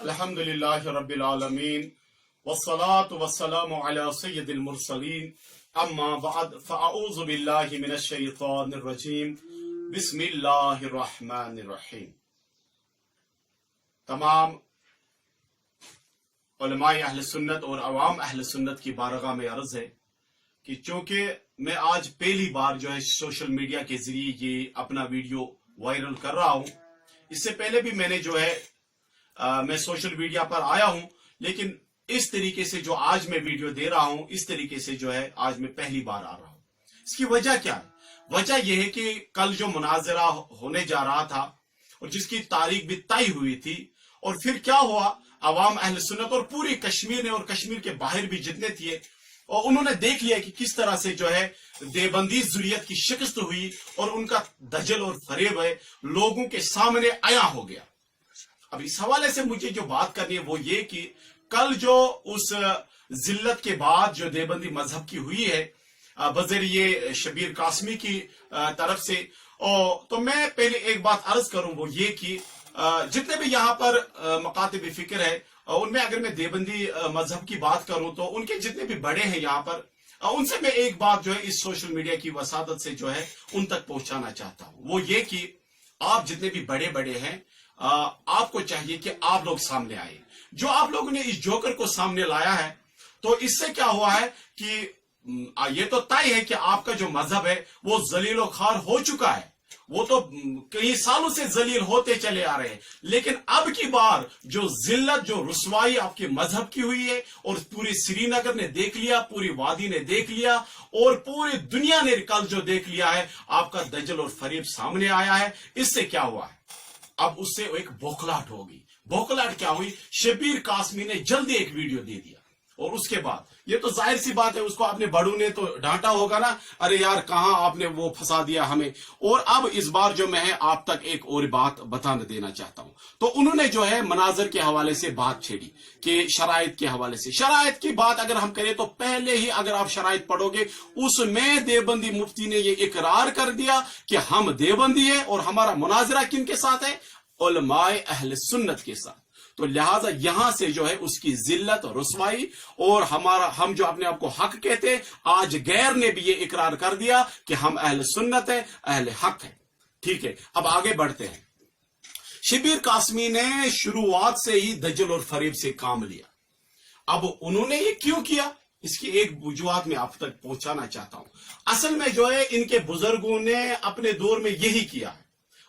अल्हम्दुलिल्लाहि रब्बिल आलमीन वस्सलातु वस्सलामु अला सय्यिदिल मुरसलीन अम्मा बअद फअऊज़ु बिल्लाहि मिनश शैतानिर रजीम बिस्मिल्लाहिर रहमानिर रहीम। तमाम उलमाए अहले सुन्नत और अवाम अहले सुन्नत की बारगाह में अर्ज है कि चूंकि मैं आज पहली बार जो है सोशल मीडिया के जरिए ये अपना वीडियो वायरल कर रहा हूं। इससे पहले भी मैंने जो है मैं सोशल मीडिया पर आया हूं, लेकिन इस तरीके से जो आज मैं वीडियो दे रहा हूं, इस तरीके से जो है आज मैं पहली बार आ रहा हूं। इसकी वजह क्या है? वजह यह है कि कल जो मुनाजरा होने जा रहा था और जिसकी तारीख भी तय हुई थी, और फिर क्या हुआ, अवाम अहले सुन्नत और पूरी कश्मीर ने और कश्मीर के बाहर भी जितने थे, और उन्होंने देख लिया कि किस तरह से जो है देवबंदी जुर्रियत की शिकस्त हुई और उनका दजल और फरेब है लोगों के सामने आया हो गया। अब इस हवाले से मुझे जो बात करनी है वो ये कि कल जो उस जिल्लत के बाद जो देवबंदी मजहब की हुई है बजरिए शबीर कासमी की तरफ से, तो मैं पहले एक बात अर्ज करूं वो ये कि जितने भी यहाँ पर मकातिब फिक्र है उनमें अगर मैं देवबंदी मजहब की बात करूं तो उनके जितने भी बड़े हैं यहाँ पर, उनसे मैं एक बात जो है इस सोशल मीडिया की वसादत से जो है उन तक पहुंचाना चाहता हूं। वो ये कि आप जितने भी बड़े बड़े हैं आपको चाहिए कि आप लोग सामने आए। जो आप लोगों ने इस जोकर को सामने लाया है, तो इससे क्या हुआ है कि ये तो तय है कि आपका जो मजहब है वो जलीलो खार हो चुका है, वो तो कई सालों से जलील होते चले आ रहे हैं। लेकिन अब की बार जो जिल्लत, जो रुसवाई आपके मजहब की हुई है, और पूरी श्रीनगर ने देख लिया, पूरी वादी ने देख लिया, और पूरी दुनिया ने कल जो देख लिया है, आपका दजल और फरेब सामने आया है। इससे क्या हुआ है, अब उससे एक बौखलाहट होगी। बौखलाहट क्या हुई, शबीर कासमी ने जल्दी एक वीडियो दे दिया, और उसके बाद ये तो जाहिर सी बात है उसको अपने बड़ों ने तो डांटा होगा ना, अरे यार कहां आपने वो फंसा दिया हमें। और अब इस बार जो मैं आप तक एक और बात बता देना चाहता हूं, तो उन्होंने जो है मनाजर के हवाले से बात छेड़ी कि शराइत के हवाले से। शराइत की बात अगर हम करें तो पहले ही अगर आप शराइत पढ़ोगे उसमें देवबंदी मुफ्ती ने ये इकरार कर दिया कि हम देवबंदी है और हमारा मुनाजरा किन के साथ है, उलमाए अहले सुन्नत के साथ। तो लिहाजा यहां से जो है उसकी जिल्लत और रुसवाई, और हम जो अपने आप को हक कहते, आज गैर ने भी ये इकरार कर दिया कि हम अहले सुन्नत है, अहले हक है। ठीक है, अब आगे बढ़ते हैं। शबीर कासमी ने शुरुआत से ही दजल और फरेब से काम लिया। अब उन्होंने ये क्यों किया, इसकी एक वजूहत में आप तक पहुंचाना चाहता हूं। असल में जो है इनके बुजुर्गों ने अपने दौर में यही किया है,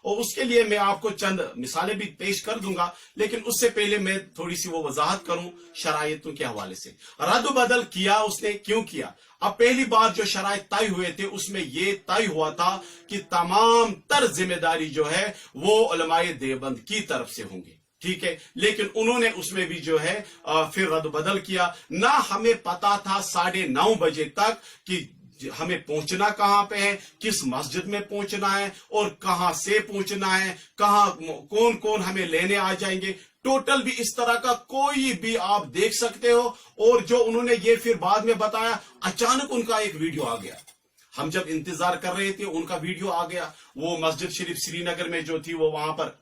और उसके लिए मैं आपको चंद मिसालें भी पेश कर दूंगा, लेकिन उससे पहले मैं थोड़ी सी वो वजाहत करूं शरायतों के हवाले से। रद्द बदल किया उसने, क्यों किया? अब पहली बार जो शरायत तय हुए थे उसमें ये तय हुआ था कि तमाम तर जिम्मेदारी जो है वो उलमाए देवबंद की तरफ से होंगे। ठीक है, लेकिन उन्होंने उसमें भी जो है फिर रद्द बदल किया। ना हमें पता था 9:30 बजे तक कि हमें पहुंचना कहां पे है, किस मस्जिद में पहुंचना है, और कहां से पहुंचना है, कहां कौन कौन हमें लेने आ जाएंगे। टोटल भी इस तरह का कोई भी आप देख सकते हो। और जो उन्होंने ये फिर बाद में बताया, अचानक उनका एक वीडियो आ गया। हम जब इंतजार कर रहे थे उनका वीडियो आ गया, वो मस्जिद शरीफ श्रीनगर में जो थी वो वहां पर,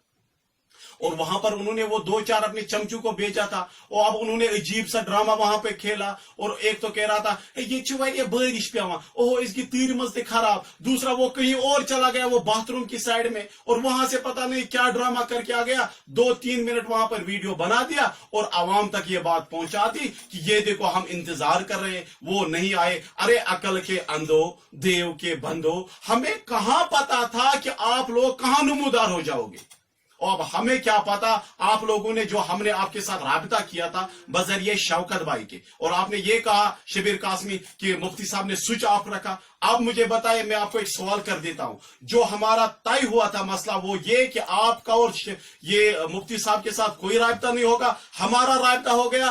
और वहां पर उन्होंने वो 2-4 अपने चमचू को भेजा था, और अब उन्होंने अजीब सा ड्रामा वहां पे खेला। और एक तो कह रहा था ये चुवाई बारिश पे, ओह इसकी तीर मस्ती खराब। दूसरा वो कहीं और चला गया, वो बाथरूम की साइड में, और वहां से पता नहीं क्या ड्रामा करके आ गया। 2-3 मिनट वहां पर वीडियो बना दिया और आवाम तक ये बात पहुंचा दी कि ये देखो हम इंतजार कर रहे हैं, वो नहीं आए। अरे अकल के अंधो, देव के बंदो, हमें कहां पता था कि आप लोग कहां नमूदार हो जाओगे। और अब हमें क्या पता, आप लोगों ने जो हमने आपके साथ राबता किया था बजरिए शौकत भाई के, और आपने ये कहा शबीर कासमी कि मुफ्ती साहब ने स्विच ऑफ रखा। अब मुझे बताए, मैं आपको एक सवाल कर देता हूं। जो हमारा तय हुआ था मसला वो ये कि आपका और ये मुफ्ती साहब के साथ कोई राबता नहीं होगा, हमारा राबता हो गया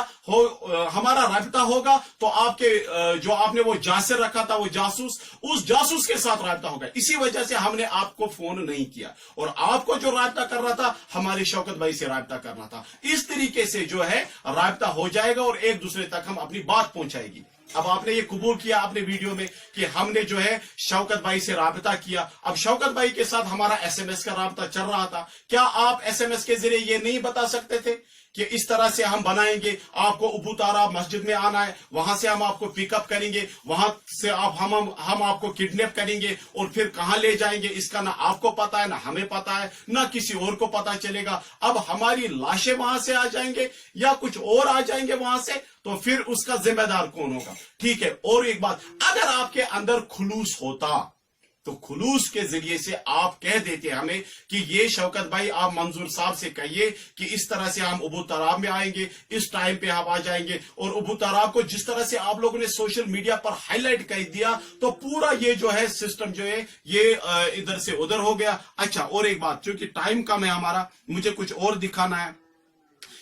हमारा राबता होगा तो आपके जो आपने वो जासिर रखा था, वो जासूस, उस जासूस के साथ राबता होगा। इसी वजह से हमने आपको फोन नहीं किया, और आपको जो राबता कर रहा था हमारे शौकत भाई से राबता करना था। इस तरीके से जो है राबता हो जाएगा और एक दूसरे तक हम अपनी बात पहुंचाएगी। अब आपने ये कबूल किया अपने वीडियो में कि हमने जो है शौकत भाई से राबता किया। अब शौकत भाई के साथ हमारा SMS का राबता चल रहा था, क्या आप SMS के जरिए ये नहीं बता सकते थे कि इस तरह से हम बनाएंगे, आपको अबू ताराब मस्जिद में आना है, वहां से हम आपको पिकअप करेंगे, वहां से हम आपको किडनैप करेंगे और फिर कहां ले जाएंगे, इसका ना आपको पता है, ना हमें पता है, ना किसी और को पता चलेगा। अब हमारी लाशें वहां से आ जाएंगे या कुछ और आ जाएंगे वहां से, तो फिर उसका जिम्मेदार कौन होगा? ठीक है। और एक बात, अगर आपके अंदर खुलूस होता तो खुलूस के जरिए से आप कह देते हमें कि ये शौकत भाई आप मंजूर साहब से कहिए कि इस तरह से हम अबू ताराब में आएंगे, इस टाइम पे हम आ जाएंगे। और अबू ताराब को जिस तरह से आप लोगों ने सोशल मीडिया पर हाईलाइट कर दिया, तो पूरा ये जो है सिस्टम जो है ये इधर से उधर हो गया। अच्छा, और एक बात, क्योंकि टाइम कम है हमारा, मुझे कुछ और दिखाना है।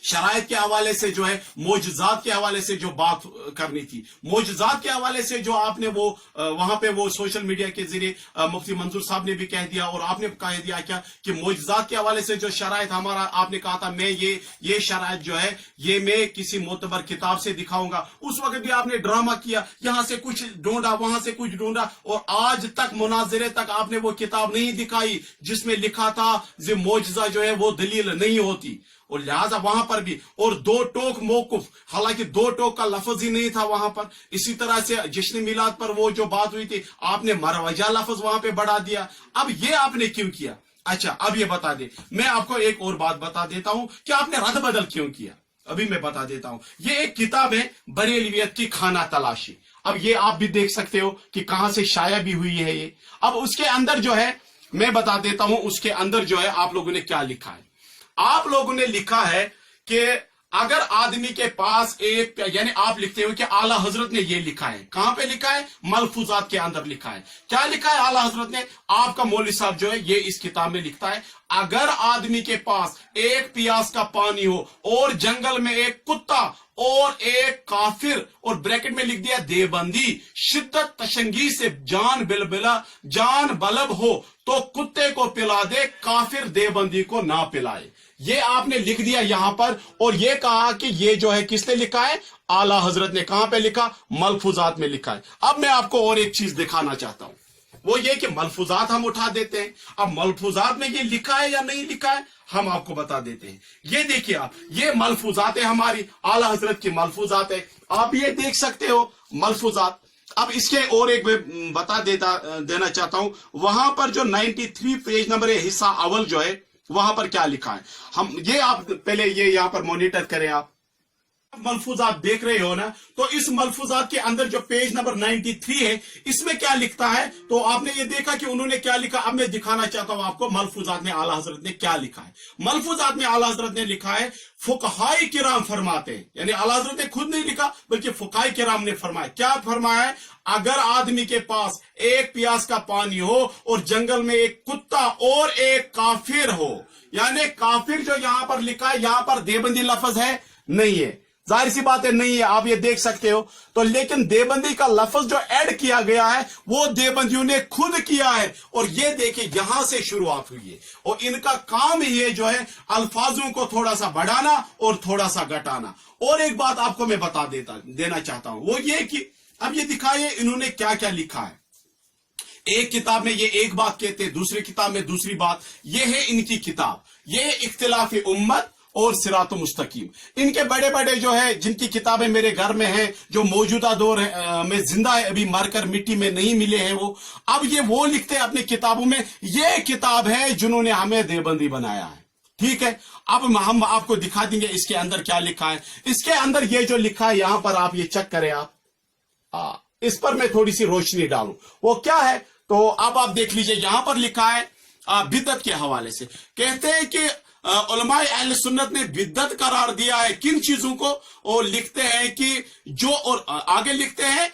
शरायत के हवाले से जो है, मोजज़ात के हवाले से जो बात करनी थी, मोजज़ात के हवाले से जो आपने वो वहां पे वो सोशल मीडिया के जरिए मुफ्ती मंजूर साहब ने भी कह दिया और आपने कह दिया क्या कि मोजज़ात के हवाले से जो शरायत हमारा, आपने कहा था मैं ये शरायत जो है ये मैं किसी मोतबर किताब से दिखाऊंगा। उस वक्त भी आपने ड्रामा किया, यहां से कुछ ढूंढा, वहां से कुछ ढूंढा, और आज तक मुनाजरे तक आपने वो किताब नहीं दिखाई जिसमें लिखा था कि मोजज़ा जो है वो दलील नहीं होती। और लिहाजा वहां पर भी, और दो टोक मौकुफ, हालांकि दो टोक का लफ्ज ही नहीं था वहां पर। इसी तरह से जश्न मिलाद पर वो जो बात हुई थी, आपने मरवजा लफ्ज वहां पे बढ़ा दिया। अब ये आपने क्यों किया? अच्छा, अब ये बता दे, मैं आपको एक और बात बता देता हूं कि आपने रद्द बदल क्यों किया। अभी मैं बता देता हूं। ये एक किताब है बरेलवियत की खाना तलाशी। अब ये आप भी देख सकते हो कि कहां से शाया भी हुई है ये। अब उसके अंदर जो है मैं बता देता हूं, उसके अंदर जो है आप लोगों ने क्या लिखा है। आप लोगों ने लिखा है कि अगर आदमी के पास एक, यानी आप लिखते हो कि आला हजरत ने ये लिखा है। कहां पे लिखा है? मलफूजात के अंदर लिखा है। क्या लिखा है आला हजरत ने? आपका मौलवी साहब जो है ये इस किताब में लिखता है, अगर आदमी के पास एक पियास का पानी हो और जंगल में एक कुत्ता और एक काफिर, और ब्रैकेट में लिख दिया देवबंदी, शिद्दत तशंगी से जान बलब हो तो कुत्ते को पिला दे, काफिर देवबंदी को ना पिलाए। ये आपने लिख दिया यहां पर, और ये कहा कि ये जो है किसने लिखा है? आला हजरत ने। कहां पे लिखा? मलफूजात में लिखा है। अब मैं आपको और एक चीज दिखाना चाहता हूं, वो ये कि मलफूजात हम उठा देते हैं। अब मलफूजात में ये लिखा है या नहीं लिखा है हम आपको बता देते हैं। ये देखिए आप, ये मलफूजात है हमारी, आला हजरत की मलफूजात है, आप ये देख सकते हो मलफूजात। अब इसके और एक मैं बता देना चाहता हूं, वहां पर जो 93 पेज नंबर है, हिस्सा अव्वल जो है, वहां पर क्या लिखा है। हम ये आप पहले ये यहां पर मॉनिटर करें। आप मलफूजात देख रहे हो ना, तो इस मलफूजात के अंदर जो पेज नंबर 93 है, इसमें क्या लिखता है, तो आपने ये देखा कि उन्होंने क्या लिखा। अब मैं दिखाना चाहता हूं आपको मलफूजात में आला हजरत ने क्या लिखा है। मलफूजात में आला हजरत ने लिखा है, फुकहाए किराम फरमाते हैं, यानी आला हजरत ने खुद नहीं लिखा बल्कि फुकहाए किराम ने फरमाया। क्या फरमाया है? अगर आदमी के पास एक प्यास का पानी हो और जंगल में एक कुत्ता और एक काफिर हो, यानी काफिर जो यहां पर लिखा है, यहां पर देवबंदी लफ्ज है नहीं है, जाहिर सी बात है नहीं है, आप ये देख सकते हो। तो लेकिन देवबंदी का लफ्ज जो ऐड किया गया है वो देवबंदियों ने खुद किया है, और ये देखिए यहां से शुरुआत हुई है। और इनका काम ही है जो है अल्फाजों को थोड़ा सा बढ़ाना और थोड़ा सा घटाना। और एक बात आपको मैं बता देना चाहता हूं, वो ये कि अब ये दिखाइए इन्होंने क्या क्या लिखा है। एक किताब में ये एक बात कहते हैं, दूसरी किताब में दूसरी बात। ये है इनकी किताब, ये इख्तिलाफ उम्मत और सिरात मुस्तकीम। इनके बड़े बड़े जो है, जिनकी किताबें मेरे घर में हैं, जो मौजूदा दौर में जिंदा है, अभी मरकर मिट्टी में नहीं मिले हैं वो, अब ये वो लिखते हैं अपनी किताबों में, ये किताब है जिन्होंने हमें देवबंदी बनाया है। ठीक है, अब हम आपको दिखा देंगे इसके अंदर क्या लिखा है। इसके अंदर ये जो लिखा है यहां पर आप ये चेक करें। आप इस पर मैं थोड़ी सी रोशनी डालूं, वो क्या है, तो अब आप देख लीजिए। यहां पर लिखा है बिदअत के हवाले से, कहते हैं कि उलमाए अहले सुन्नत ने बिदअत करार दिया है किन चीजों को, और लिखते हैं कि जो, और आगे लिखते हैं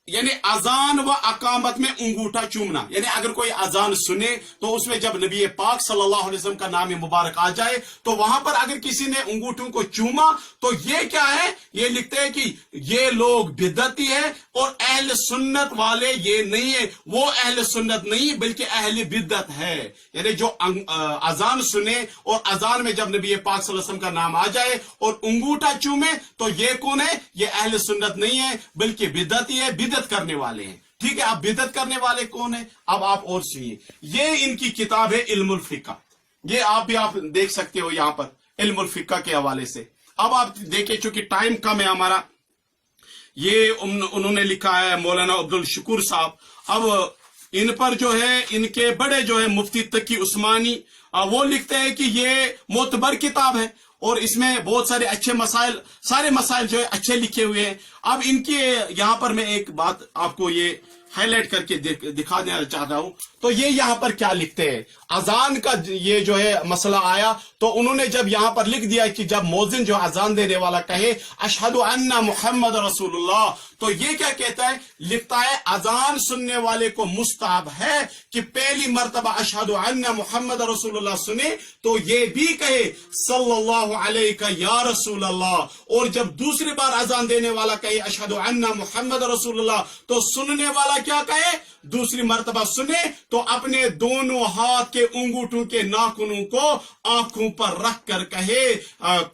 यानी अजान व अकामत में अंगूठा चूमना, यानी अगर कोई अजान सुने तो उसमें जब नबी पाक सल्लल्लाहु अलैहि वसल्लम का नाम मुबारक आ जाए तो वहां पर अगर किसी ने अंगूठों को चूमा तो ये क्या है, ये लिखते हैं कि ये लोग बिदअती है और अहल सुन्नत वाले ये नहीं है, वो अहल सुन्नत नहीं बल्कि अहल बिदअत है। यानी जो अजान सुने और अजान में जब नबी पाक सल्लल्लाहु अलैहि वसल्लम का नाम आ जाए और अंगूठा चूमे तो ये कौन है, ये अहल सुन्नत नहीं है बल्कि बिदअती है, बिदअत करने वाले हैं। ठीक है, अब बिदअत करने वाले कौन है, अब आप और सुनिए। ये इनकी किताब है इल्मुल फिक्का, ये आप देख सकते हो यहां पर इल्मुल फिक्का के हवाले से। अब आप देखिए, चूंकि टाइम कम है हमारा, ये उन्होंने लिखा है मौलाना अब्दुल शुक्र साहब। अब इन पर जो है इनके बड़े जो है मुफ्ती तकी उस्मानी वो लिखते हैं कि ये मोतबर किताब है और इसमें बहुत सारे अच्छे मसाइल, सारे मसाइल जो है अच्छे लिखे हुए हैं। अब इनके यहां पर मैं एक बात आपको ये हाईलाइट करके दिखा देना चाहता हूं। तो ये यहां पर क्या लिखते हैं, अजान का ये जो है मसला आया तो उन्होंने जब यहां पर लिख दिया कि जब मौजिन जो अजान देने वाला कहे अशहदु अन्ना मुहम्मद रसूलुल्लाह, तो ये क्या कहता है, लिखता है अजान सुनने वाले को मुस्ताहब है कि पहली मर्तबा अशहदु अन्ना मुहम्मद रसूलुल्लाह सुने तो ये भी कहे सल्लल्लाहु अलैहि या रसूल अल्लाह, और जब दूसरी बार अजान देने वाला कहे अशहदु अन्ना मुहम्मद रसूलुल्लाह तो सुनने वाला क्या कहे, दूसरी मर्तबा सुने तो अपने दोनों हाथ के अंगूठों के नाखूनों को आंखों पर रख कर कहे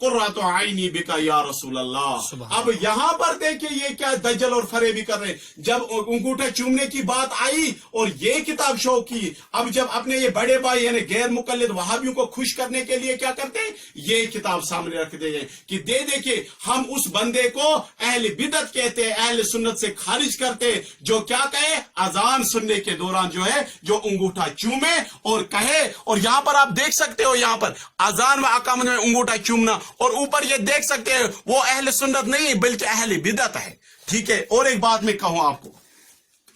कुर्रतु आइनी बिका या रसूल अल्लाह। अब यहां पर देखिए ये क्या दज्जल और फरेबी कर रहे हैं। जब अंगूठा चूमने की बात आई और ये किताब शो की, अब जब अपने ये बड़े भाई यानी गैर मुकल्लिद वहाबियों को खुश करने के लिए क्या करते हैं, ये किताब सामने रख दे कि दे देखिए हम उस बंदे को अहले बिदअत कहते हैं, अहले सुन्नत से खारिज करते, जो क्या कहे अजान सुनने के दौरान जो है जो अंगूठा चूमे और कहे। और यहां पर आप देख सकते हो, यहां पर अजान व अकामत में अंगूठा चूमना, और ऊपर ये देख सकते हैं वो अहले सुन्नत नहीं बल्कि अहले बिदअत है। ठीक है, और एक बात मैं कहूं आपको,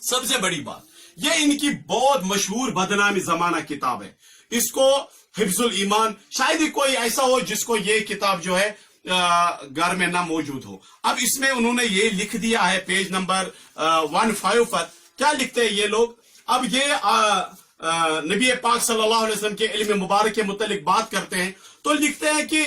सबसे बड़ी बात, ये इनकी बहुत मशहूर बदनामी जमाना किताब है, इसको हिफ्जुल ईमान, शायद ही कोई ऐसा हो जिसको ये किताब जो है घर में ना मौजूद हो। अब इसमें उन्होंने ये लिख दिया है पेज नंबर 15 पर, क्या लिखते हैं ये लोग। अब ये नबी पाक सल्लल्लाहु अलैहि वसल्लम के इल्म मुबारक के मुतालिक बात करते हैं तो लिखते हैं कि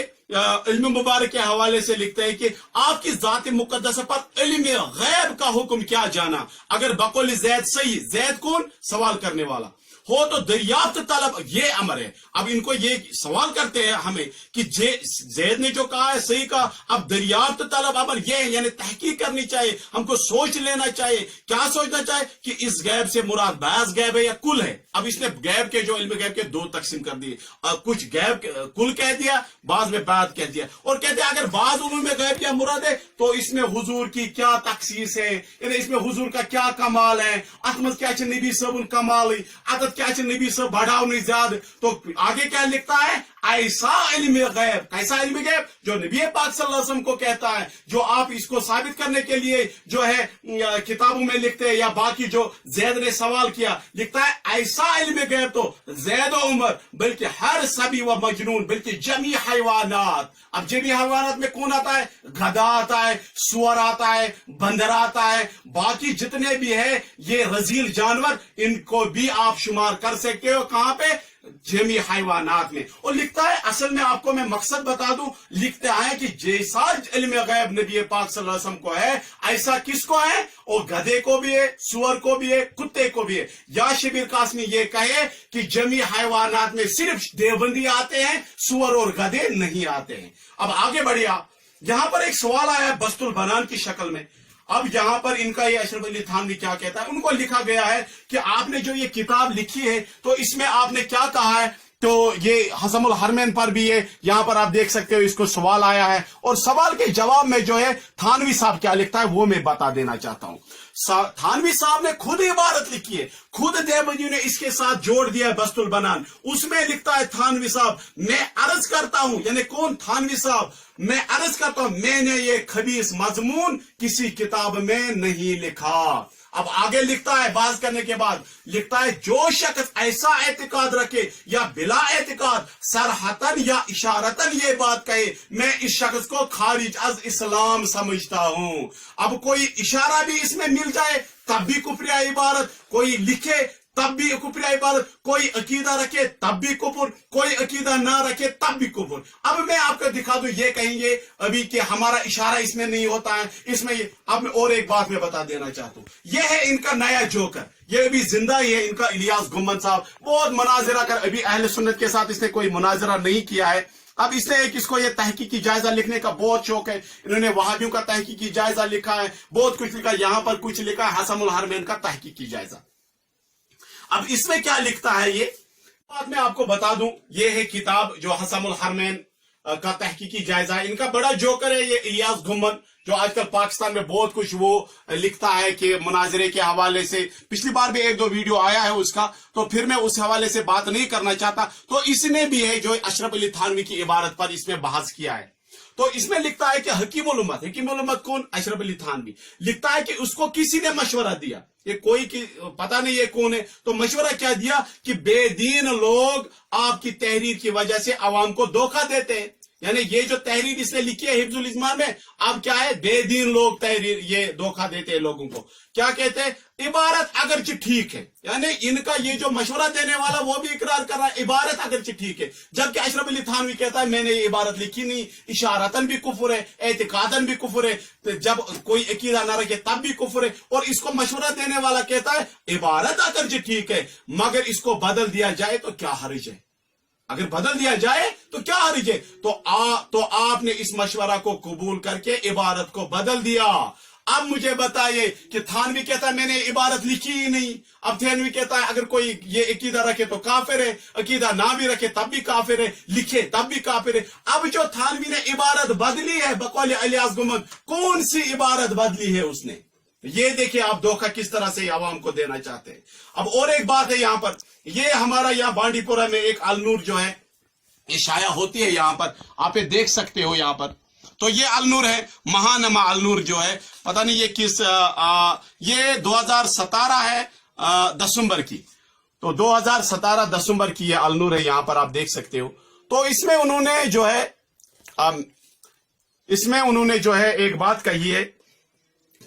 इल्म मुबारक के हवाले से लिखते हैं कि आपकी जात मुकद्दस पर इल्म गैब का हुक्म क्या जाना, अगर बकौल जैद सही, जैद कौन, सवाल करने वाला हो तो दरियाफ्त तलब ये अमर है। अब इनको ये सवाल करते हैं हमें कि जैद ने जो कहा है सही कहा, अब दरियाफ्त तलब अमर ये है, यानी तहकीक करनी चाहिए, हमको सोच लेना चाहिए। क्या सोचना चाहिए कि इस गैब से मुराद बाज गैब है या कुल है। अब इसने गैब के जो इल्म गैब के दो तकसीम कर दिए, कुछ गैब कुल कह दिया, बाज में बात कह दिया, और कहते हैं अगर बाज उलूम में गैब क्या मुराद है तो इसमें हुजूर की क्या तखसीस है, यानी इसमें हुजूर का क्या कमाल है, अतमत क्या नबी सब कमाल अदत क्या नबी सब बढ़ाओ नहीं ज्यादा। तो आगे क्या लिखता है, ऐसा इल्म गैब, कैसा इल्म गैब जो नबी पाक सल्लल्लाहु अलैहि वसल्लम को कहता है, जो आप इसको साबित करने के लिए जो है किताबों में लिखते हैं, या बाकी जो जैद ने सवाल किया लिखता है ऐसा इल्म गैब तो जैद और उमर बल्कि हर सभी व मजनून बल्कि जमी हैवानात। अब जमी हैवानात में कौन आता है, गधा आता है, सुअर आता है, बंदर आता है, बाकी जितने भी है ये रजील जानवर, इनको भी आप शुमार कर सकते हो कहां पे, जमी हैवानात में। और लिखता है, असल में आपको मैं मकसद बता दूं, लिखते हैं कि जैसा इल्म गैब नबी पाक सल्लल्लाहु अलैहि वसल्लम को है ऐसा किसको है, और गधे को भी है, सुअर को भी है, कुत्ते को भी है। या शिबिर कासमी ये कहे कि जमी हैवानात में सिर्फ देवबंदी आते हैं, सुअर और गधे नहीं आते हैं। अब आगे बढ़िया, यहां पर एक सवाल आया है बस्तुल बनान की शक्ल में। अब यहां पर इनका ये अशरफ अली थानवी क्या कहता है, उनको लिखा गया है कि आपने जो ये किताब लिखी है तो इसमें आपने क्या कहा है, तो ये हसमुल हरमैन पर भी है, यहां पर आप देख सकते हो इसको सवाल आया है, और सवाल के जवाब में जो है थानवी साहब क्या लिखता है वो मैं बता देना चाहता हूं। थानवी साहब ने खुद इबारत लिखी है, खुद देवबंदी ने इसके साथ जोड़ दिया है बस्तुल बनान। उसमें लिखता है थानवी साहब, मैं अर्ज करता हूं, यानी कौन, थानवी साहब, मैं अर्ज करता हूं मैंने ये खबीस मजमून किसी किताब में नहीं लिखा। अब आगे लिखता है, बात करने के बाद लिखता है, जो शख्स ऐसा एतकाद रखे या बिला एतकाद सरहतन या इशारतन ये बात कहे, मैं इस शख्स को खारिज अज इस्लाम समझता हूं। अब कोई इशारा भी इसमें मिल मिल जाए तब भी कुफरिया इबारत, कोई लिखे तब भी कुफरिया इबारत, कोई अकीदा रखे तब भी कुफर, कोई अकीदा ना रखे तब भी कुफर। अब मैं आपको दिखा दूं, ये कहेंगे अभी कि हमारा इशारा इसमें नहीं होता है, इसमें अब और एक बात मैं बता देना चाहता हूं, ये है इनका नया जोकर, ये अभी जिंदा ही है, इनका इलियास गुम्मन साहब। बहुत मुनाजरा कर, अभी अहले सुन्नत के साथ इसने कोई मुनाजरा नहीं किया है। अब इसने एक इसको ये तहकीकी जायजा लिखने का बहुत शौक है, इन्होंने वहाबियों का तहकीकी जायजा लिखा है, बहुत कुछ लिखा, यहां पर कुछ लिखा है हसमुल हरमैन का तहकीकी जायजा। अब इसमें क्या लिखता है ये बात मैं आपको बता दूं, ये है किताब जो हसमुल हरमैन का तहकीकी जायजा है। इनका बड़ा जोकर है ये इलियास गुम्मन, जो आजकल पाकिस्तान में बहुत कुछ वो लिखता है कि मुनाजरे के हवाले से, पिछली बार भी एक दो वीडियो आया है उसका, तो फिर मैं उस हवाले से बात नहीं करना चाहता। तो इसने भी है जो अशरफ अली थानवी की इबारत पर इसमें बहस किया है। तो इसमें लिखता है कि हकीमुल उम्मत कौन? अशरफ अली थानवी। लिखता है कि उसको किसी ने मशवरा दिया, ये कोई की पता नहीं ये कौन है, तो मशवरा क्या दिया कि बेदीन लोग आपकी तहरीर की वजह से आवाम को धोखा देते हैं। यानी ये जो तहरीर इसने लिखी है हिफ्जुल इस्माम में, अब क्या है, बेदीन लोग तहरीर ये धोखा देते हैं लोगों को। क्या कहते हैं? इबारत अगरचे ठीक है, यानी इनका ये जो मशवरा देने वाला वो भी इकरार कर रहा है इबारत अगरचे ठीक है, जबकि अशरफ अली थानवी कहता है मैंने ये इबारत लिखी नहीं, इशारतन भी कुफर है, एतिकादन भी कुफर है, तो जब कोई अकीदा ना रखे तब भी कुफर है। और इसको मशवरा देने वाला कहता है इबारत अगरचे ठीक है, मगर इसको बदल दिया जाए तो क्या हर्ज है, अगर बदल दिया जाए तो क्या हर्ज है। तो आपने इस मशवरा को कबूल करके इबारत को बदल दिया। अब मुझे बताइए कि थानवी कहता है मैंने इबारत लिखी ही नहीं, अब थानवी कहता है अगर कोई ये अकीदा रखे तो काफिर है, अकीदा ना भी रखे तब भी काफिर है, लिखे तब भी काफिर है। अब जो थानवी ने इबारत बदली है बकौल इलियास गुम्मन, कौन सी इबारत बदली है उसने? ये देखिए आप धोखा किस तरह से आवाम को देना चाहते हैं। अब और एक बात है यहां पर, ये हमारा यहाँ बांडीपुरा में एक अलनूर जो है ये शाया होती है, यहां पर आप ये देख सकते हो यहां पर। तो ये अलनूर है, महानमा अलनूर जो है, पता नहीं ये किस ये 2017 है दिसंबर की, तो 2017 दिसंबर की ये अलनूर है, यहां पर आप देख सकते हो। तो इसमें उन्होंने जो है एक बात कही है,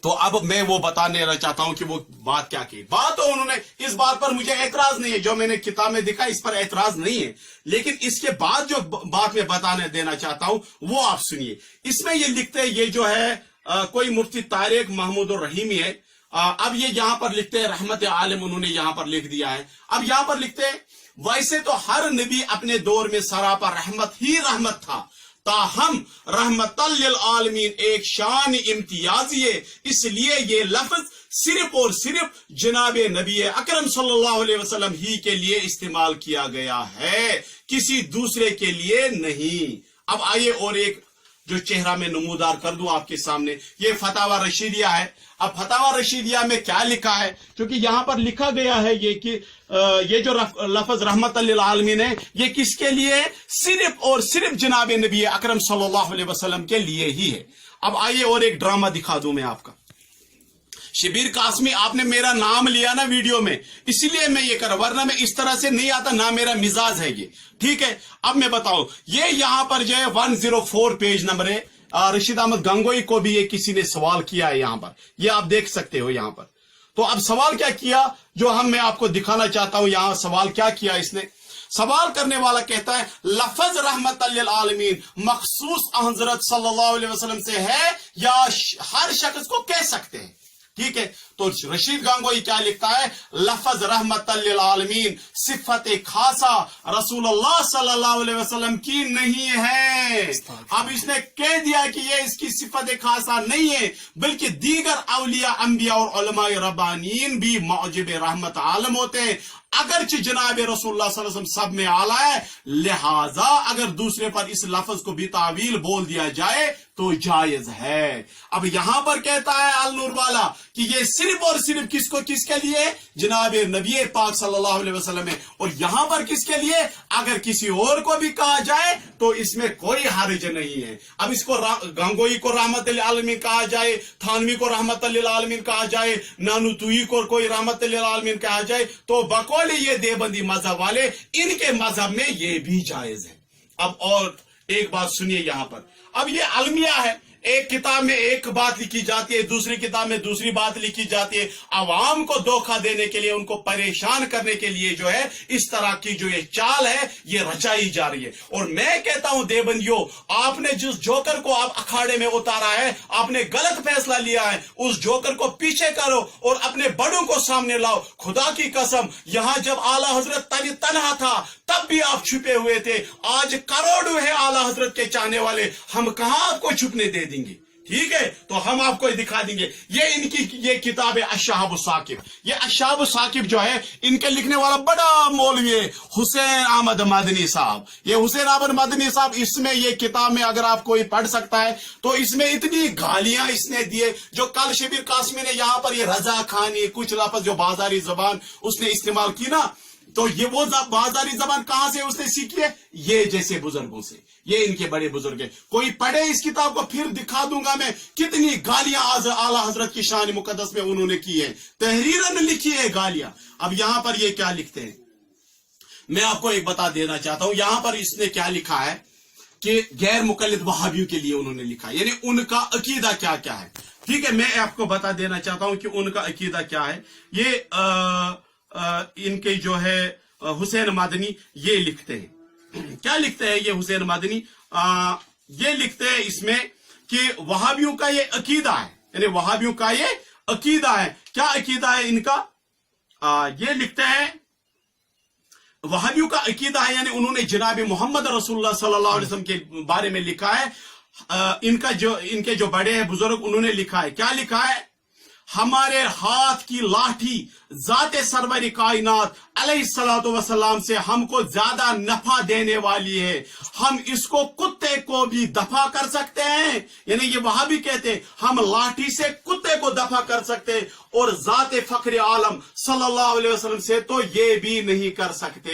तो अब मैं वो बताने चाहता हूं कि वो बात क्या की। बात तो उन्होंने, इस बात पर मुझे एतराज नहीं है, जो मैंने किताब में दिखा इस पर एतराज नहीं है, लेकिन इसके बाद जो बात मैं बताने देना चाहता हूं वो आप सुनिए। इसमें ये लिखते हैं, ये जो है कोई मुफ्ती तारिक महमूद रहीमी है, अब ये यहां पर लिखते हैं रहमत आलम, उन्होंने यहां पर लिख दिया है। अब यहां पर लिखते हैं वैसे तो हर नबी अपने दौर में सरापा रहमत ही रहमत था, ताहम रहमतल लिल आलमीन एक शान इम्तियाजी है, इसलिए ये लफ्ज सिर्फ और सिर्फ जनाब नबी अकरम सल्लल्लाहु अलैहि वसल्लम ही के लिए इस्तेमाल किया गया है, किसी दूसरे के लिए नहीं। अब आइए और एक जो चेहरा में नमूदार कर दूं आपके सामने, ये फतावा रशीदिया है। अब फतावा रशीदिया में क्या लिखा है, क्योंकि यहां पर लिखा गया है ये कि ये जो लफ्ज रहमत लिल आलमीन है ये किसके लिए? सिर्फ और सिर्फ जनाब नबी अकरम सल्लल्लाहु अलैहि वसल्लम के लिए ही है। अब आइए और एक ड्रामा दिखा दूं मैं आपका। शबीर कासमी, आपने मेरा नाम लिया ना वीडियो में, इसीलिए मैं ये कर, वरना मैं इस तरह से नहीं आता, ना मेरा मिजाज है ये, ठीक है। अब मैं बताऊं, ये यहां पर जो है 104 पेज नंबर है, रशीद अहमद गंगोई को भी ये किसी ने सवाल किया है यहां पर, ये आप देख सकते हो यहां पर। तो अब सवाल क्या किया जो मैं आपको दिखाना चाहता हूं, यहां सवाल क्या किया इसने। सवाल करने वाला कहता है लफ्ज रहमत लिल आलमीन मखसूस हज़रत सल्लल्लाहु अलैहि वसल्लम से है या हर शख्स को कह सकते हैं, ठीक है। तो रशीद गंगोई क्या लिखता है, लफ्ज रहमत लिल आलमीन सिफत खासा रसूलुल्लाह सल्लल्लाहु अलैहि वसल्लम की नहीं है। अब इसने कह दिया कि ये इसकी सिफत खासा नहीं है, बल्कि दीगर औलिया अंबिया और उलमा रब्बानीन भी मौजिब रहमत आलम होते हैं, अगरचे जनाब रसूलुल्लाह सल्लल्लाहु अलैहि वसल्लम सब में आला है, लिहाजा अगर दूसरे पर इस लफ्ज को भी तावील बोल दिया जाए तो जायज है। अब यहां पर कहता है अलनूर वाला कि ये सिर्फ और सिर्फ किसके लिए? जनाब नबी पाक सल्लल्लाहु अलैहि वसल्लम है। और यहां पर किसके लिए? अगर किसी और को भी कहा जाए तो इसमें कोई हर्ज नहीं है। अब इसको गंगोई को रहमत लिल आलमीन कहा जाए, थानवी को रहमत लिल आलमीन कहा जाए, नानुतुई को कोई रहमत लिल आलमीन कहा जाए, तो बकौल ये देवबंदी मजहब वाले, इनके मजहब में ये भी जायज है। अब और एक बात सुनिए यहां पर, अब ये अलमिया है, एक किताब में एक बात लिखी जाती है, दूसरी किताब में दूसरी बात लिखी जाती है। आवाम को धोखा देने के लिए, उनको परेशान करने के लिए जो है इस तरह की जो ये चाल है ये रचाई जा रही है। और मैं कहता हूं देवबंदियों, आपने जिस जोकर को आप अखाड़े में उतारा है, आपने गलत फैसला लिया है, उस जोकर को पीछे करो और अपने बड़ों को सामने लाओ। खुदा की कसम, यहां जब आला हजरत तन्हा था तब भी आप छुपे हुए थे। आज करोड़ों है आला हजरत के चाहने वाले, हम कहां आपको छुपने दे देंगे? ठीक है, तो हम आपको दिखा देंगे। ये इनकी ये किताब है अश्शाब साकिब। ये अश्शाब साकिब जो है, इनके लिखने वाला बड़ा मौलवी है हुसैन अहमद मदनी साहब। ये हुसैन अहमद मदनी साहब, इसमें ये किताब में अगर आप कोई पढ़ सकता है तो इसमें इतनी गालियां इसने दिए। जो कल शबीर कासमी ने यहाँ पर ये रजा खानी कुछ लफ्ज जो बाजारी जबान उसने इस्तेमाल की ना, तो ये वो बाजारी जबान कहां से उसने सीखी है? ये जैसे बुजुर्गों से, ये इनके बड़े बुजुर्ग हैं। कोई पढ़े इस किताब को, फिर दिखा दूंगा मैं कितनी गालियां आला हजरत की शान मुकद्दस में उन्होंने की है, तहरीरन लिखी है गालियां। अब यहां पर ये क्या लिखते हैं, मैं आपको एक बता देना चाहता हूं। यहां पर इसने क्या लिखा है कि गैर मुकल्लिद वहाबियों के लिए उन्होंने लिखा, यानी उनका अकीदा क्या क्या है। ठीक है, मैं आपको बता देना चाहता हूं कि उनका अकीदा क्या है। ये इनके जो है हुसैन मदनी ये लिखते हैं, क्या लिखते हैं ये हुसैन मदनी? ये लिखते हैं इसमें कि वहाबियों का ये अकीदा है, यानी वहाबियों का ये अकीदा है। क्या अकीदा है इनका? ये लिखते हैं वहाबियों का अकीदा है, यानी उन्होंने जनाब मोहम्मद रसूलुल्लाह सल्लल्लाहु अलैहि वसल्लम के बारे में लिखा है। इनके जो बड़े हैं बुजुर्ग, उन्होंने लिखा है, क्या लिखा है? हमारे हाथ की लाठी जाते सरवरी कायनात अलैहिस्सलातु वस्सलाम से हमको ज्यादा नफा देने वाली है। हम इसको कुत्ते को भी दफा कर सकते हैं, यानी ये वहां भी कहते हैं हम लाठी से कुत्ते को दफा कर सकते हैं, और जाते फख्र आलम सल्लल्लाहु अलैहि वसल्लम से तो ये भी नहीं कर सकते।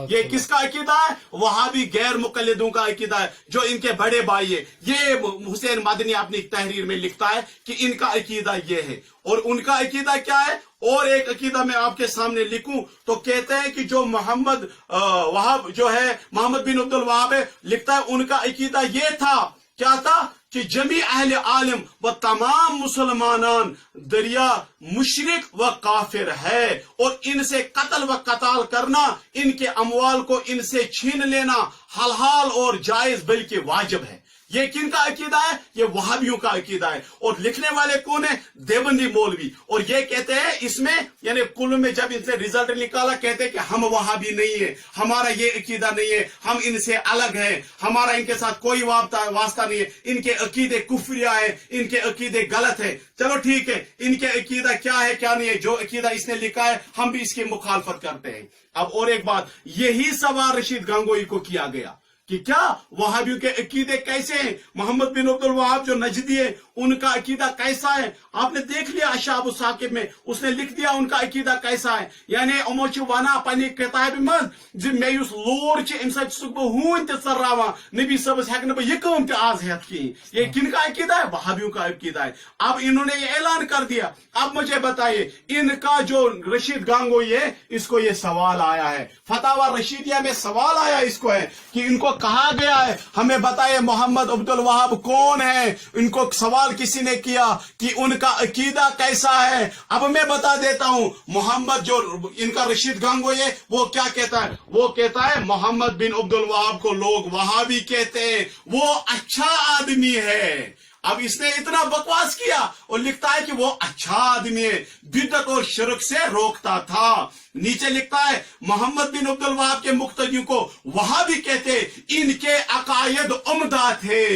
ये किसका अकीदा है? वहां भी गैर मुकल्लिदों का अकीदा है, जो इनके बड़े भाई है। ये हुसैन मदनी अपनी तहरीर में लिखता है कि इनका अकीदा ये है, और उनका अकीदा क्या है? और एक अकीदा मैं आपके सामने लिखूं तो कहते हैं कि जो मोहम्मद वहाब जो है, मोहम्मद बिन अब्दुल वहाब है, लिखता है उनका अकीदा ये था, क्या था कि जमी अहले आलिम व तमाम मुसलमानान दरिया मुशरिक व काफिर है, और इनसे कत्ल व कताल करना, इनके अमवाल को इनसे छीन लेना हलाल और जायज बल्कि वाजिब है। ये किनका अकीदा है? ये वहाबियों का अकीदा है। और लिखने वाले कौन है? देवबंदी मौलवी। और ये कहते हैं इसमें, यानी कुल में जब इनसे रिजल्ट निकाला, कहते हैं कि हम वहाबी नहीं है, हमारा ये अकीदा नहीं है, हम इनसे अलग है, हमारा इनके साथ कोई वास्ता नहीं है, इनके अकीदे कुफरिया है, इनके अकीदे गलत है। चलो ठीक है, इनके अकीदा क्या है क्या नहीं है, जो अकीदा इसने लिखा है हम भी इसकी मुखालफत करते हैं। अब और एक बात, यही सवाल रशीद गांगोई को किया गया कि क्या वहाबियों के अकीदे कैसे हैं? मोहम्मद बिन अब्दुल वहाब जो नजदी है, उनका अकीदा कैसा है? आपने देख लिया अश्शाब साकिब में, उसने लिख दिया उनका अकीदा कैसा है। यानी उमो वना पन्ने किताब मज जे मे युस लोर छ अम सत बह हून त सर्रावा नबी सबस हेक न यह काम त आज हेत की। ये किनका अकीदा है? वहाबियों का अकीदा है। अब इन्होंने ये ऐलान कर दिया। अब मुझे बताइए, इनका जो रशीद गांगोई है, इसको ये सवाल आया है, फतावा रशीदिया में सवाल आया इसको है कि इनको कहा गया है हमें बताइए मोहम्मद अब्दुल वहाब कौन है। इनको सवाल किसी ने किया कि उनका अकीदा कैसा है। अब मैं बता देता हूं, मोहम्मद जो इनका रशीद गांगोई है, वो क्या कहता है? वो कहता है मोहम्मद बिन अब्दुल वहाब को लोग वहाबी कहते हैं, वो अच्छा आदमी है। अब इसने इतना बकवास किया और लिखता है कि वो अच्छा आदमी है, बिदअत और शिरक से रोकता था। नीचे लिखता है मोहम्मद बिन अब्दुल वहाब के मुक्तदियों को वहाबी कहते, इनके अकायद उम्दा थे।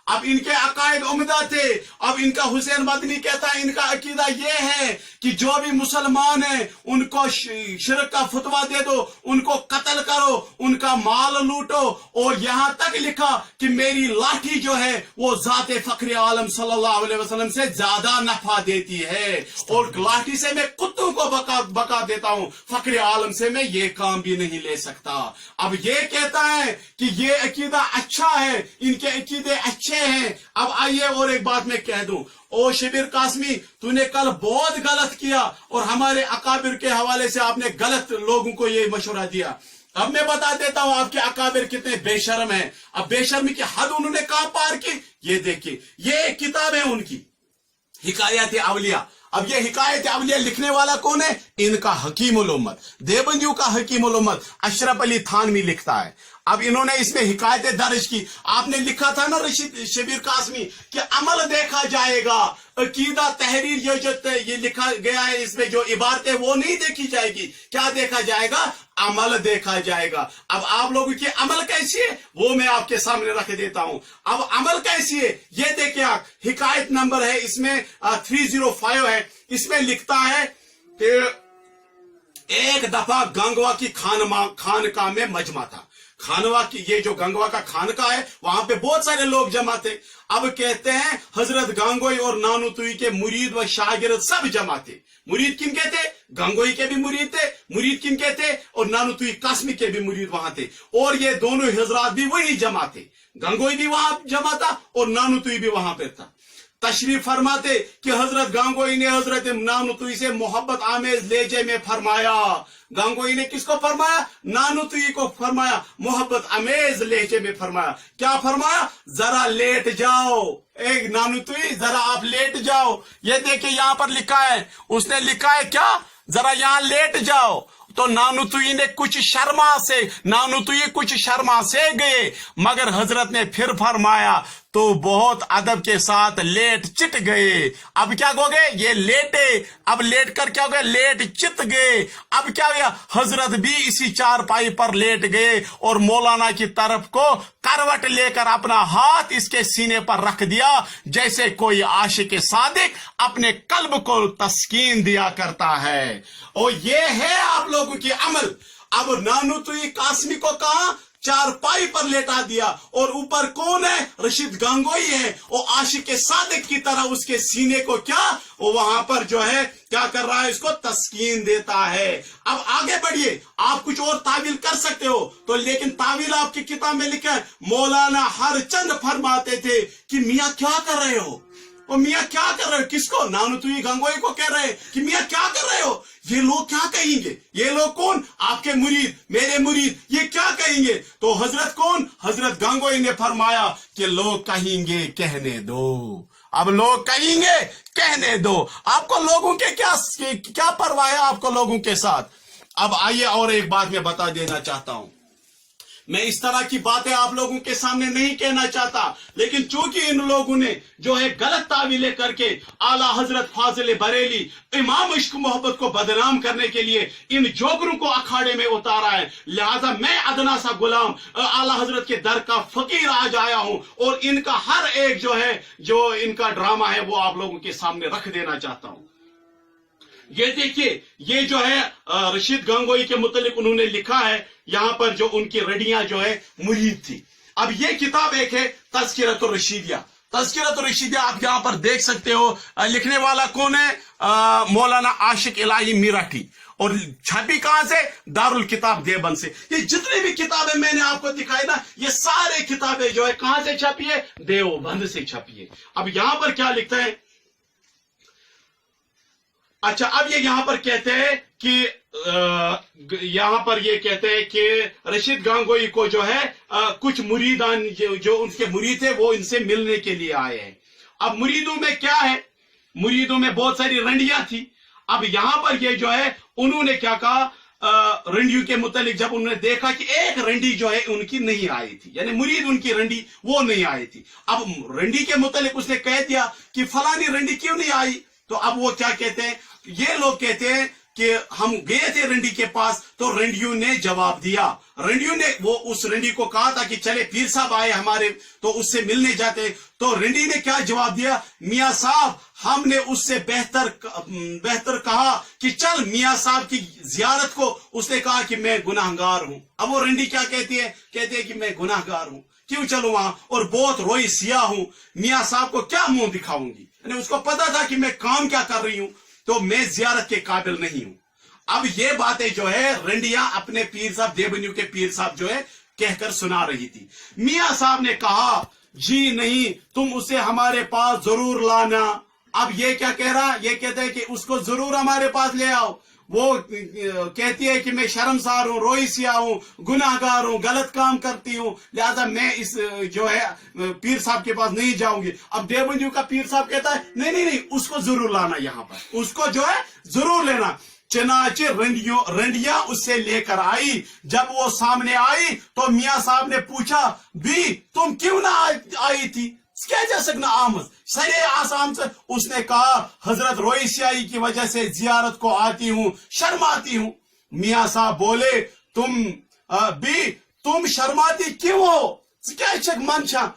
अब इनके अकायद उम्दा थे। अब इनका हुसैन मदनी कहता है इनका अकीदा यह है कि जो भी मुसलमान है उनको शिरक का फतवा दे दो, उनको कत्ल करो, उनका माल लूटो, और यहां तक लिखा कि मेरी लाठी जो है वो जाते फख्र आलम सल्लल्लाहु अलैहि वसल्लम से ज्यादा नफा देती है, और लाठी से मैं कुत्तों को बका देता हूं, फख्र आलम से मैं ये काम भी नहीं ले सकता। अब ये कहता है कि ये अकीदा अच्छा है, इनके अकीदे अच्छे हैं। अब आइए और एक बात मैं कह दूं, ओ शबीर कासमी, तूने कल बहुत गलत किया और हमारे अकाबिर के हवाले से आपने गलत लोगों को ये मशवरा दिया। अब मैं बता देता हूं आपके अकाबिर कितने बेशर्म हैं। अब बेशर्मी की हद उन्होंने कहां पार की, ये देखिए, ये एक किताब है उनकी, हिकायत अवलिया। अब ये हिकायत अवलिया लिखने वाला कौन है? इनका हकीमुल उम्मत, देवबंदियों का हकीमुल उम्मत अशरफ अली थानवी लिखता है। अब इन्होंने इसमें हिकायतें दर्ज की। आपने लिखा था ना रशीद शबीर कासमी कि अमल देखा जाएगा, अकीदा तहरीर ये लिखा गया है, इसमें जो इबारतें वो नहीं देखी जाएगी। क्या देखा जाएगा? अमल देखा जाएगा। अब आप लोगों की अमल कैसी है वो मैं आपके सामने रख देता हूं। अब अमल कैसी है ये देखिए आप, हिकायत नंबर है इसमें 305 है। इसमें लिखता है कि एक दफा गंगवा की खानका में मजमा था। खानवा की, ये जो गंगवा का खानका है, वहां पे बहुत सारे लोग जमा थे। अब कहते हैं हजरत गांगोई और नानुतुई के मुरीद व शागिर्द सब जमा थे। मुरीद किन के थे? गंगोई के भी मुरीद थे। मुरीद किन के थे? और नानुतुई कासमी के भी मुरीद वहां थे। और ये दोनों हजरात भी वही जमा थे। गंगोई भी वहां जमा था और नानुतुई भी वहां पर था। तशरीफ फरमाते कि हजरत गांगोई ने हजरत नानुतुई से मोहब्बत आमेज लहजे में फरमाया। गांगोई ने किसको फरमाया? नानुतुई को फरमाया, मोहब्बत आमेज लहजे में फरमाया। क्या फरमाया? जरा लेट जाओ, एक नानुतुई जरा आप लेट जाओ। ये देखिए यहां पर लिखा है, उसने लिखा है क्या? जरा यहां लेट जाओ। तो नानुतुई कुछ शर्मा से गए, मगर हजरत ने फिर फरमाया तो बहुत अदब के साथ लेट चिट गए। अब क्या हो गए? ये लेटे, अब लेट कर क्या हो गया? लेट चित गए। अब क्या हो गया? हजरत भी इसी चारपाई पर लेट गए और मौलाना की तरफ को करवट लेकर अपना हाथ इसके सीने पर रख दिया, जैसे कोई आशिक सादिक अपने कल्ब को तस्कीन दिया करता है। और ये है आप लोगों की अमल। अब नानुतुई कासमी को कहा चारपाई पर लेटा दिया, और ऊपर कौन है? रशीद गांगोई है। और आशिक सादिक की तरह उसके सीने को क्या, वो वहां पर जो है क्या कर रहा है? इसको तस्कीन देता है। अब आगे बढ़िए, आप कुछ और तावील कर सकते हो तो, लेकिन तावील आपकी किताब में लिखा है। मौलाना हरचंद फरमाते थे कि मियां क्या कर रहे हो? और मियां क्या कर रहे हो? किसको? नानुतुई गांगोई को कह रहे हैं कि मियां क्या कर रहे हो? ये लोग क्या कहेंगे? ये लोग कौन? आपके मुरीद, मेरे मुरीद, ये क्या कहेंगे? तो हजरत कौन? हजरत गांगोई ने फरमाया कि लोग कहेंगे कहने दो। अब लोग कहेंगे कहने दो, आपको लोगों के क्या परवाह है आपको लोगों के साथ। अब आइए और एक बात मैं बता देना चाहता हूं। मैं इस तरह की बातें आप लोगों के सामने नहीं कहना चाहता, लेकिन चूंकि इन लोगों ने जो है गलत तावीलें करके आला हजरत फाजिल बरेली इमाम इश्क मोहब्बत को बदनाम करने के लिए इन जोगरों को अखाड़े में उतारा है, लिहाजा मैं अदना सा गुलाम आला हजरत के दर का फकीर आज आया हूं और इनका हर एक जो है, जो इनका ड्रामा है, वो आप लोगों के सामने रख देना चाहता हूं। ये देखिए, ये जो है रशीद गांगोई के मुतालिक उन्होंने लिखा है यहां पर, जो उनकी रडियां जो है मुरीद थी। अब ये किताब एक है तज़किरतुर रशीदिया। तज़किरतुर रशीदिया आप यहां पर देख सकते हो। लिखने वाला कौन है? मौलाना आशिक इलाही मीराठी। और छपी कहां से? दारुल किताब देवबंद से। ये जितनी भी किताबें मैंने आपको दिखाई ना, ये सारे किताबें जो है कहां से छपी है? देवबंद से छपी है। अब यहां पर क्या लिखता है? अच्छा, अब ये यहां पर कहते हैं कि यहां पर ये कहते हैं कि रशीद गांगोई को जो है कुछ मुरीदान जो उनके मुरीद थे वो इनसे मिलने के लिए आए हैं। अब मुरीदों में क्या है? मुरीदों में बहुत सारी रंडियां थी। अब यहां पर ये जो है उन्होंने क्या कहा? रंडियों के मुतालिक जब उन्होंने देखा कि एक रंडी जो है उनकी नहीं आई थी, यानी मुरीद उनकी रंडी वो नहीं आई थी। अब रंडी के मुतालिक उसने कह दिया कि फलानी रंडी क्यों नहीं आई। तो अब वो क्या कहते हैं? ये लोग कहते हैं कि हम गए थे रंडी के पास, तो रंडियों ने जवाब दिया। रंडियों ने वो उस रंडी को कहा था कि चले पीर साहब आए हमारे, तो उससे मिलने जाते। तो रंडी ने क्या जवाब दिया? मियां साहब, हमने उससे बेहतर कहा कि चल मियां साहब की जियारत को। उसने कहा कि मैं गुनाहगार हूं। अब वो रंडी क्या कहती है? कहती है कि मैं गुनाहगार हूं, क्यों चलूं वहां, और बहुत रोई सिया हूं, मियां साहब को क्या मुंह दिखाऊंगी। उसको पता था कि मैं काम क्या कर रही हूं, तो मैं जियारत के काबिल नहीं हूं। अब ये बातें जो है रंडियां अपने पीर साहब, देवबंदियों के पीर साहब जो है कहकर सुना रही थी। मियां साहब ने कहा, जी नहीं, तुम उसे हमारे पास जरूर लाना। अब ये क्या कह रहा? ये कहते हैं कि उसको जरूर हमारे पास ले आओ। वो कहती है कि मैं शर्मसार हूँ, रोईसिया हूँ, गुनाहगार हूँ, गलत काम करती हूँ, लिहाजा मैं इस जो है पीर साहब के पास नहीं जाऊंगी। अब देवबंदी का पीर साहब कहता है नहीं नहीं नहीं, उसको जरूर लाना, यहाँ पर उसको जो है जरूर लेना। चनाचे रंडियां उससे लेकर आई। जब वो सामने आई तो मियां साहब ने पूछा, भी तुम क्यों ना आई थी? क्या जा सकना आमद सरे आसाम से। उसने कहा, हजरत रोईसियाई की वजह से जियारत को आती हूँ, शर्माती हूँ। मियां साहब बोले, तुम शर्माती क्यों हो? मंशा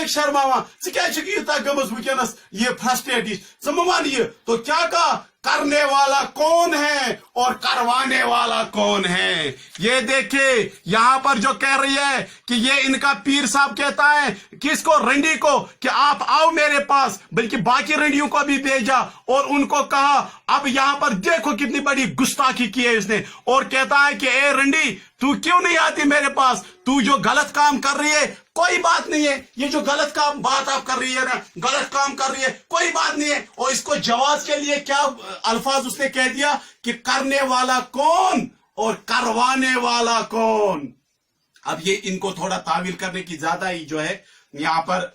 शर्मावा यूता गमस वुनकस ये फ्रस्ट्रेटेड ये तो क्या कहा, करने वाला कौन है और करवाने वाला कौन है? ये देखिए यहाँ पर जो कह रही है कि ये इनका पीर साहब कहता है किसको, रंडी को, कि आप आओ मेरे पास, बल्कि बाकी रंडियों को भी भेजा और उनको कहा। अब यहाँ पर देखो कितनी बड़ी गुस्ताखी की है इसने, और कहता है कि ए रंडी तू क्यों नहीं आती मेरे पास? तू जो गलत काम कर रही है कोई बात नहीं है, ये जो गलत काम बात आप कर रही है ना, गलत काम कर रही है कोई बात नहीं है। और इसको जवाब के लिए क्या अल्फाज उसने कह दिया कि करने वाला कौन और करवाने वाला कौन। अब ये इनको थोड़ा तावील करने की ज्यादा ही जो है यहाँ पर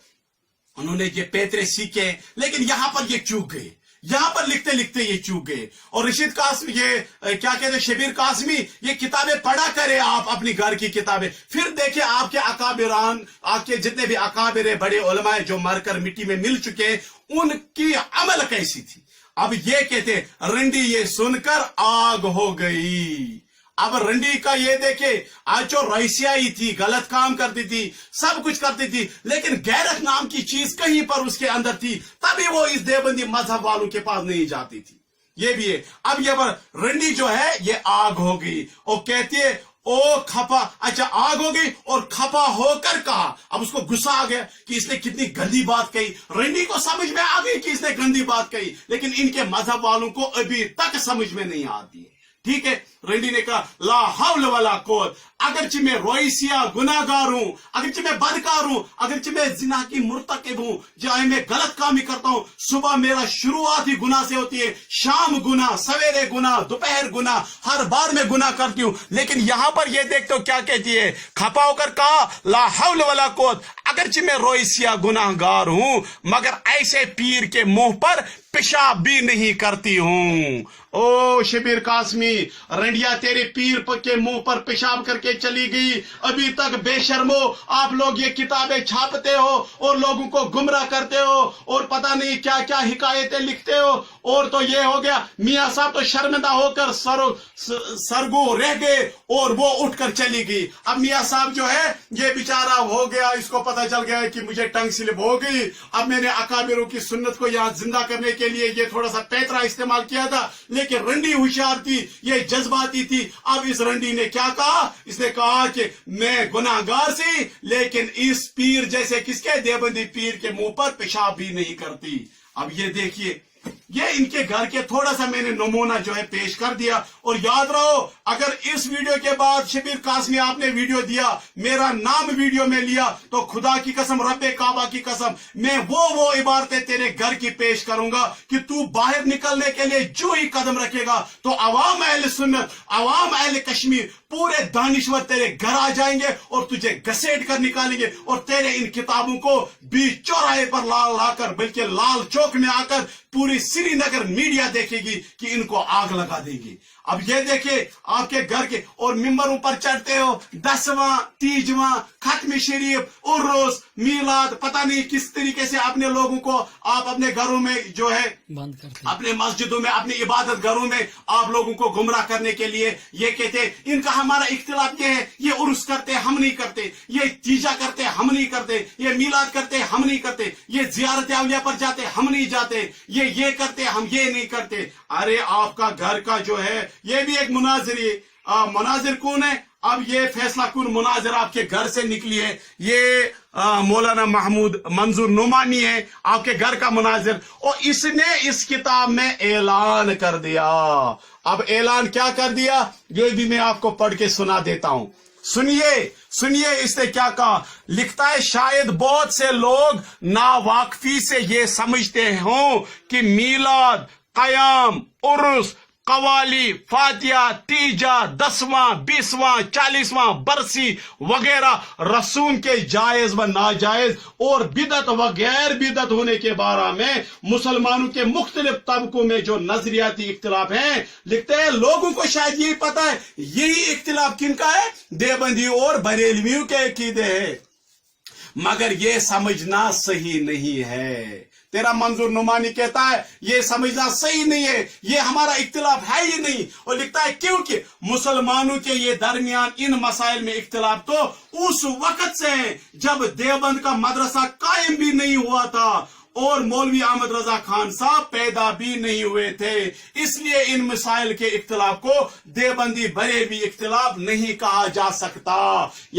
उन्होंने ये पैतरे सीखे, लेकिन यहाँ पर ये चूक गए, यहाँ पर लिखते लिखते ये चूक गए। और रशीद कासमी, ये क्या कहते हैं, शबीर कासमी, ये किताबें पढ़ा करे आप, अपनी घर की किताबें, फिर देखिए आपके अकाबिरान, आपके जितने भी अकाबिर बड़े उलमाए जो मरकर मिट्टी में मिल चुके, उनकी अमल कैसी थी। अब ये कहते रंडी ये सुनकर आग हो गई। अब रंडी का ये देखे, आज जो रोईसियाई थी, गलत काम करती थी, सब कुछ करती थी, लेकिन गैरत नाम की चीज कहीं पर उसके अंदर थी, तभी वो इस देवबंदी मजहब वालों के पास नहीं जाती थी। ये भी है। अब ये पर रंडी जो है ये आग हो गई और कहती है ओ खपा, अच्छा आग हो गई और खपा होकर कहा। अब उसको गुस्सा आ गया कि इसने कितनी गंदी बात कही। रंडी को समझ में आ गई कि इसने गंदी बात कही, लेकिन इनके मजहब वालों को अभी तक समझ में नहीं आती है। ठीक है, रंडी ने कहा ला हौल वला कुव्वत, अगरचे मैं रोईसिया गुनाहगार हूं, अगरचे मैं बदकार हूं, अगरचे मैं जिना की मुर्तकिब हूं, चाहे मैं गलत काम ही करता हूं, सुबह मेरा शुरुआत ही गुनाह से होती है, शाम गुनाह, सवेरे गुनाह, दोपहर गुनाह, हर बार मैं गुनाह करती हूं। लेकिन यहां पर ये देखते हो क्या कहती है, खपा होकर कहा ला हौल वला कुव्वत, अगरचे मैं रोईसिया गुनाहगार हूं, मगर ऐसे पीर के मुंह पर पेशाब भी नहीं करती हूं। ओ शबीर कासमी, रंडिया तेरे पीर के मुंह पर पेशाब करके चली गई, अभी तक बेशर्मो आप लोग ये किताबें छापते हो और लोगों को गुमराह करते हो और पता नहीं क्या क्या हिकायतें लिखते हो। और तो ये हो गया, मियां साहब तो शर्मिंदा होकर सरगो रह गए और वो उठकर चली गई। अब मियां साहब जो है ये बेचारा हो गया, इसको पता चल गया कि मुझे टंग स्लिप हो गई। अब मैंने अकाबिरों की सुन्नत को यहाँ जिंदा करने के लिए ये थोड़ा सा पैतरा इस्तेमाल किया था, लेकिन रंडी होशियार थी, ये जज्बाती थी। अब इस रंडी ने क्या कहा, इसने कहा कि मैं गुनाहगार सी, लेकिन इस पीर जैसे किसके, देवबंदी पीर के मुंह पर पेशाब भी नहीं करती। अब ये देखिए, ये इनके घर के थोड़ा सा मैंने नमूना जो है पेश कर दिया। और याद रहो, अगर इस वीडियो के बाद शबीर कासमी आपने वीडियो दिया, मेरा नाम वीडियो में लिया, तो खुदा की कसम, रब्बे काबा की कसम, मैं वो इबारतें तेरे घर की पेश करूंगा कि तू बाहर निकलने के लिए जो ही कदम रखेगा तो अवाम अहले सुन्नत, अवाम अहले कश्मीर, पूरे दानिश्वर तेरे घर आ जाएंगे और तुझे घसीट कर निकालेंगे और तेरे इन किताबों को बीच चौराहे पर लाकर, बल्कि लाल चौक में आकर पूरी श्रीनगर मीडिया देखेगी कि इनको आग लगा देगी। अब ये देखिए आपके घर के और मिंबरों पर चढ़ते हो, 10वां, 30वां, खत्म शरीफ, उर्स, मीलाद, पता नहीं किस तरीके से अपने लोगों को आप अपने घरों में जो है बंद करते, अपने मस्जिदों में, अपनी इबादत घरों में आप लोगों को गुमराह करने के लिए ये कहते इनका हमारा इख्तिलाफ ये है, ये उर्स करते हम नहीं करते, ये तीजा करते हम नहीं करते, ये मीलाद करते हम नहीं करते, ये जियारत औलिया पर जाते हम नहीं जाते, ये करते हम ये नहीं करते। अरे आपका घर का जो है ये भी एक मुनाजिर कौन है? अब ये फैसला कौन मुनाजिर आपके घर से निकली है, ये मौलाना महमूद मंजूर नुमानी है, आपके घर का मुनाजिर, और इसने इस किताब में ऐलान कर दिया। अब ऐलान क्या कर दिया ये भी मैं आपको पढ़ के सुना देता हूं। सुनिए इसने क्या कहा। लिखता है, शायद बहुत से लोग नावाकफी से ये समझते हों कि मीलाद, कयाम, उर्स, قوالی، فاتحہ، تیجا، 10واں، 20واں، 40واں برسی وغیرہ رسوم کے جائز و ناجائز اور بدعت و غیر بدعت ہونے کے بارے میں مسلمانوں کے مختلف طبقوں میں جو نظریاتی اختلاف ہیں، لکھتے ہیں لوگوں کو شاید یہی پتا ہے یہی اختلاف کن کا ہے، دیوبندیوں اور بریلویوں کے عقیدے ہیں، مگر یہ سمجھنا صحیح نہیں ہے۔ تیرا منظور نعمانی کہتا ہے یہ سمجھنا صحیح نہیں ہے، یہ ہمارا اختلاف ہے ہی نہیں، اور لکھتا ہے کیونکہ مسلمانوں کے یہ درمیان ان مسائل میں اختلاف تو اس وقت سے ہے جب دیوبند کا مدرسہ قائم بھی نہیں ہوا تھا اور مولوی احمد رضا خان صاحب پیدا بھی نہیں ہوئے تھے، اس لیے ان مسائل کے اختلاف کو دیوبندی بریلوی اختلاف نہیں کہا جا سکتا۔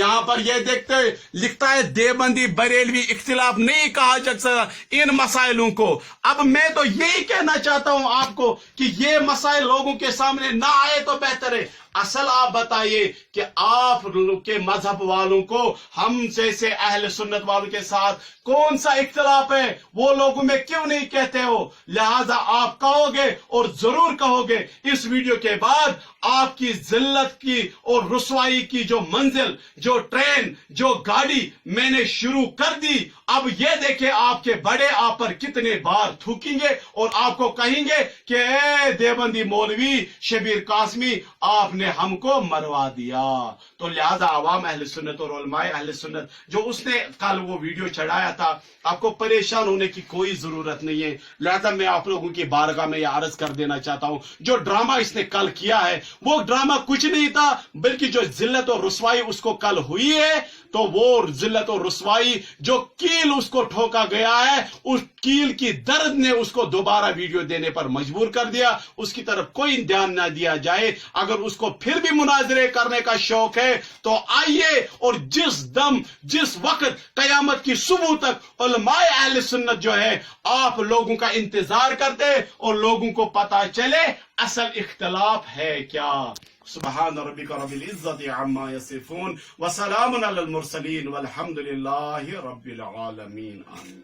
یہاں پر یہ دیکھتے لکھتا ہے دیوبندی بریلوی اختلاف نہیں کہا جا سکتا ان مسائلوں کو۔ اب میں تو یہی کہنا چاہتا ہوں آپ کو کہ یہ مسائل لوگوں کے سامنے نہ آئے تو بہتر ہے۔ اصل آپ بتائیے کہ آپ کے مذہب والوں کو ہم جیسے اہل سنت والوں کے ساتھ کون سا اختلاف ہے، وہ لوگوں میں کیوں نہیں کہتے ہو؟ لہذا آپ کہو گے اور ضرور کہو گے اس ویڈیو کے بعد آپ کی ذلت کی اور رسوائی کی جو منزل، جو ٹرین، جو گاڑی میں نے شروع کر دی، اب یہ دیکھیں آپ کے بڑے آپ پر کتنے بار تھوکیں گے اور آپ کو کہیں گے کہ اے دیوبندی مولوی شبیر قاسمی آپ نے ہم کو مروا دیا۔ تو لہذا عوام اہل سنت اور علماء اہل سنت جو اس نے کل وہ ویڈیو چڑھایا تھا، آپ کو پریشان ہونے کی کوئی ضرورت نہیں ہے۔ لہذا میں آپ لوگوں کی بارگاہ میں یہ عرض کر دینا چاہتا ہوں جو ڈرامہ اس نے کل کیا ہے وہ ڈرامہ کچھ نہیں تھا، بلکہ جو ذلت اور رسوائی اس کو کل ہوئی ہے تو وہ ذلت اور رسوائی جو کیل اس کو ٹھوکا گیا ہے، اس کیل کی درد نے اس کو دوبارہ ویڈیو دینے پر مجبور کر دیا۔ اس کی طرف کوئی دھیان نہ دیا جائے۔ اگر اس کو پھر بھی مناظرے کرنے کا شوق ہے تو آئیے، اور جس وقت قیامت کی صبح تک علماء اہل سنت جو ہے آپ لوگوں کا انتظار کرتے اور لوگوں کو پتا چلے اصل اختلاف ہے کیا۔ سبحان ربک رب العزت عما یصفون وسلام علی المرسلین والحمد للہ رب العالمین، آمین۔